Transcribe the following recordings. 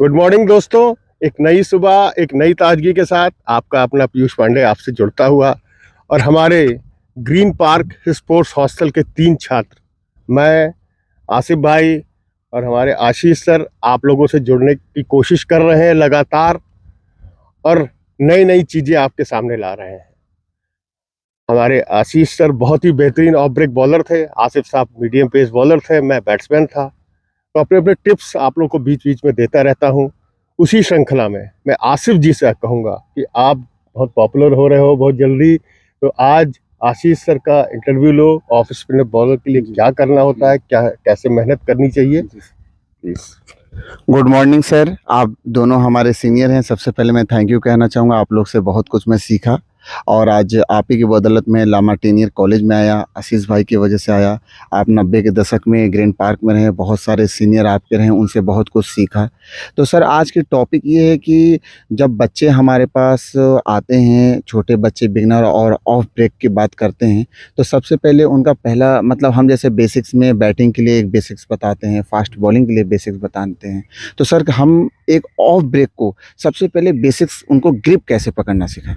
Good morning दोस्तों। एक नई सुबह, एक नई ताजगी के साथ आपका अपना पीयूष पांडे आपसे जुड़ता हुआ, और हमारे ग्रीन पार्क स्पोर्ट्स हॉस्टल के 3 छात्र, मैं, आसिफ भाई और हमारे आशीष सर, आप लोगों से जुड़ने की कोशिश कर रहे हैं लगातार, और नई नई चीज़ें आपके सामने ला रहे हैं। हमारे आशीष सर बहुत ही बेहतरीन ऑफ ब्रेक बॉलर थे, आसिफ साहब मीडियम पेस बॉलर थे, मैं बैट्समैन था। तो अपने अपने टिप्स आप लोग को बीच बीच में देता रहता हूँ। उसी श्रृंखला में मैं आसिफ जी से कहूँगा कि आप बहुत पॉपुलर हो रहे हो बहुत जल्दी, तो आज आशीष सर का इंटरव्यू लो। ऑफ स्पिनर बॉलर के लिए क्या करना होता है, क्या कैसे मेहनत करनी चाहिए, प्लीज। गुड मॉर्निंग सर, आप दोनों हमारे सीनियर हैं। सबसे पहले मैं थैंक यू कहना चाहूँगा, आप लोग से बहुत कुछ मैं सीखा, और आज आप ही की बदौलत में लामार्टिनियर कॉलेज में आया, आशीष भाई की वजह से आया। आप 90 के दशक में ग्रीन पार्क में रहे, बहुत सारे सीनियर आपके रहे, उनसे बहुत कुछ सीखा। तो सर आज की टॉपिक ये है कि जब बच्चे हमारे पास आते हैं, छोटे बच्चे बिगनर और ऑफ ब्रेक की बात करते हैं, तो सबसे पहले उनका पहला मतलब हम जैसे बेसिक्स में बैटिंग के लिए एक बेसिक्स बताते हैं, फास्ट बॉलिंग के लिए बेसिक्स बताते हैं। तो सर हम एक ऑफ ब्रेक को सबसे पहले बेसिक्स उनको ग्रिप कैसे पकड़ना सिखाएं?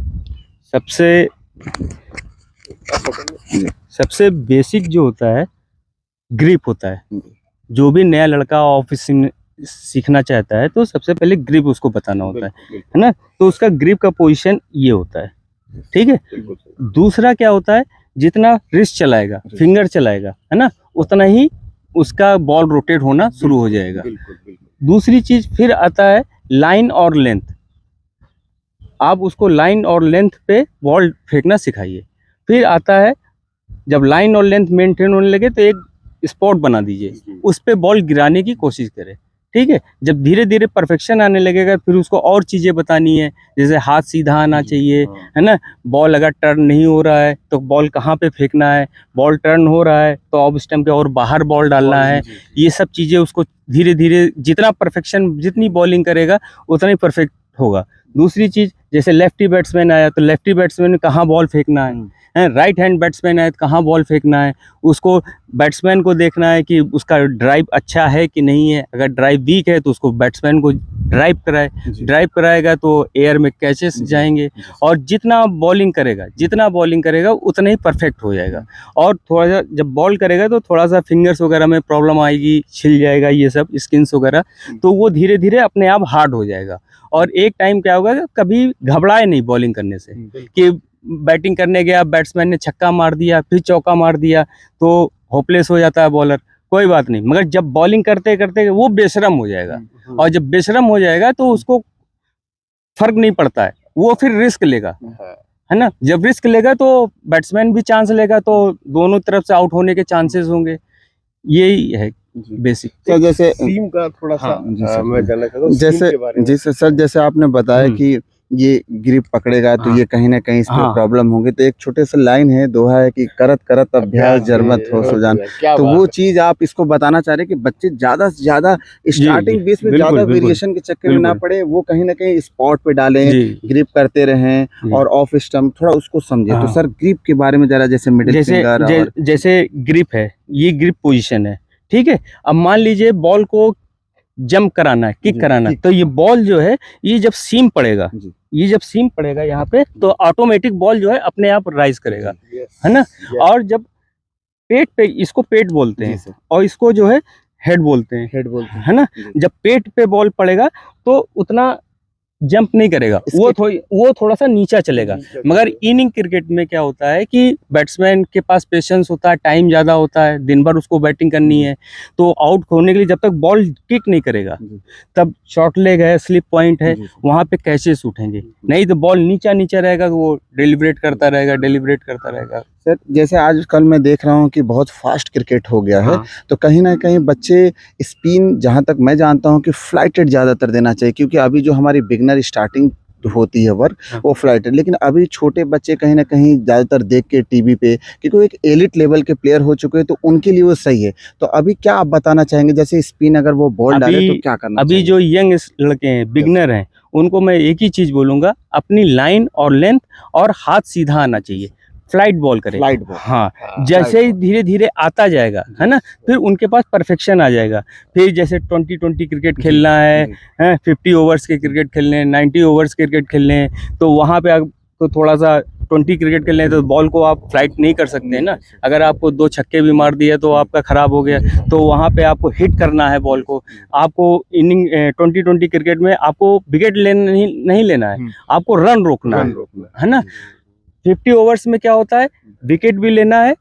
सबसे बेसिक जो होता है ग्रिप होता है। जो भी नया लड़का ऑफिस सीखना चाहता है तो सबसे पहले ग्रिप उसको बताना होता है ना। तो उसका ग्रिप का पोजीशन ये होता है, ठीक है। दूसरा क्या होता है, जितना रिस्ट चलाएगा, फिंगर चलाएगा, है ना, उतना ही उसका बॉल रोटेट होना शुरू हो जाएगा। दूसरी चीज फिर आता है लाइन और लेंथ। आप उसको लाइन और लेंथ पे बॉल फेंकना सिखाइए। फिर आता है जब लाइन और लेंथ मेंटेन होने लगे तो एक स्पॉट बना दीजिए, उस पे बॉल गिराने की कोशिश करें, ठीक है। जब धीरे धीरे परफेक्शन आने लगेगा फिर उसको और चीज़ें बतानी है, जैसे हाथ सीधा आना चाहिए, है ना। बॉल अगर टर्न नहीं हो रहा है तो बॉल कहाँ पे फेंकना है, बॉल टर्न हो रहा है तो ऑफ स्टंप के और बाहर बॉल डालना है। ये सब चीज़ें उसको धीरे धीरे जितना परफेक्शन, जितनी बॉलिंग करेगा उतना ही परफेक्ट होगा। दूसरी चीज़, जैसे लेफ्टी बैट्समैन आया तो लेफ्टी बैट्समैन ने कहाँ बॉल फेंकना है, राइट हैंड बैट्समैन आया तो कहाँ बॉल फेंकना है। उसको बैट्समैन को देखना है कि उसका ड्राइव अच्छा है कि नहीं है। अगर ड्राइव वीक है तो उसको बैट्समैन को ड्राइव कराएगा तो एयर में कैचेस जाएंगे। और जितना बॉलिंग करेगा उतना ही परफेक्ट हो जाएगा। और थोड़ा सा जब बॉल करेगा तो थोड़ा सा फिंगर्स वगैरह में प्रॉब्लम आएगी, छिल जाएगा ये सब स्किन्स वगैरह, तो वो धीरे धीरे अपने आप हार्ड हो जाएगा। और एक टाइम क्या होगा, कभी घबराए नहीं बॉलिंग करने से, कि बैटिंग करने गया, बैट्समैन ने छक्का मार दिया, फिर चौका मार दिया तो होपलेस हो जाता है बॉलर। कोई बात नहीं, मगर जब बॉलिंग करते करते वो बेशरम हो जाएगा, और जब बेशरम हो जाएगा तो उसको फर्क नहीं पड़ता है, वो फिर रिस्क लेगा, है ना। जब रिस्क लेगा तो बैट्समैन भी चांस लेगा, तो दोनों तरफ से आउट होने के चांसेस होंगे। यही है बेसिक। तो जैसे सीम का थोड़ा सा मैं जानना चाहता हूँ जैसे जैसे सर जैसे आपने बताया कि ये ग्रिप पकड़ेगा तो ये कहीं ना कहीं इस पे प्रॉब्लम होगी। तो एक छोटे से लाइन है, दोहा है कि करत करत अभ्यास जरमत हो सुजान। तो वो चीज आप इसको बताना चाह रहे हैं कि बच्चे ज्यादा से ज्यादा स्टार्टिंग बीच में ज्यादा वेरिएशन के चक्कर में ना पड़े, वो कहीं ना कहीं स्पॉट पे डालें, ग्रिप करते रहें और ऑफ स्टंप थोड़ा उसको समझे। तो सर ग्रिप के बारे में जरा, जैसे मिडिल फिंगर जैसे ग्रिप है, ये ग्रिप पोजीशन है, ठीक है। अब मान लीजिए बॉल को जंप कराना है, किक कराना है, तो ये बॉल जो है ये जब सीम पड़ेगा यहाँ पे, तो ऑटोमेटिक बॉल जो है अपने आप राइज करेगा, है ना। और जब पेट पे, इसको पेट बोलते हैं और इसको जो है हेड बोलते हैं, है ना। जब पेट पे बॉल पड़ेगा तो उतना जंप नहीं करेगा, वो थोड़ा सा नीचा चलेगा। मगर इनिंग क्रिकेट में क्या होता है कि बैट्समैन के पास पेशेंस होता है, टाइम ज़्यादा होता है, दिन भर उसको बैटिंग करनी है, तो आउट होने के लिए जब तक बॉल किक नहीं करेगा तब शॉर्ट लेग है, स्लिप पॉइंट है, वहाँ पे कैचेस उठेंगे। नहीं तो बॉल नीचा रहेगा, वो डेलिब्रेट करता रहेगा। सर जैसे आजकल मैं देख रहा हूँ कि बहुत फास्ट क्रिकेट हो गया है, तो कहीं ना कहीं बच्चे स्पिन, जहाँ तक मैं जानता हूँ कि फ्लाइटेड ज़्यादातर देना चाहिए, क्योंकि अभी जो हमारी बिगनर स्टार्टिंग होती है वर्क वो फ्लाइटेड। लेकिन अभी छोटे बच्चे कहीं ना कहीं ज़्यादातर देख के टीवी पे, क्योंकि वो एक एलिट लेवल के प्लेयर हो चुके हैं, तो उनके लिए वो सही है। तो अभी क्या आप बताना चाहेंगे, जैसे स्पिन अगर वो बॉल डाले तो क्या करना अभी जो यंग लड़के हैं, बिगनर हैं, उनको मैं एक ही चीज़ बोलूँगा, अपनी लाइन और लेंथ और हाथ सीधा आना चाहिए। फ्लाइट बॉल करें। Flight ball. हाँ, जैसे ही धीरे धीरे आता जाएगा, है ना, फिर उनके पास परफेक्शन आ जाएगा। फिर जैसे 20-20 क्रिकेट खेलना है, 50 ओवर्स के क्रिकेट खेलने हैं, 90 ओवर्स क्रिकेट खेलने हैं, तो वहाँ पे आपको थोड़ा सा 20 क्रिकेट खेलने हैं तो बॉल को आप फ्लाइट नहीं कर सकते हैं ना। अगर आपको 2 छक्के भी मार दिए तो आपका खराब हो गया। तो वहाँ पे आपको हिट करना है बॉल को। आपको इनिंग 20-20 क्रिकेट में आपको विकेट नहीं लेना है, आपको रन रोकना है ना। 50 ओवर्स में क्या होता है, विकेट भी लेना है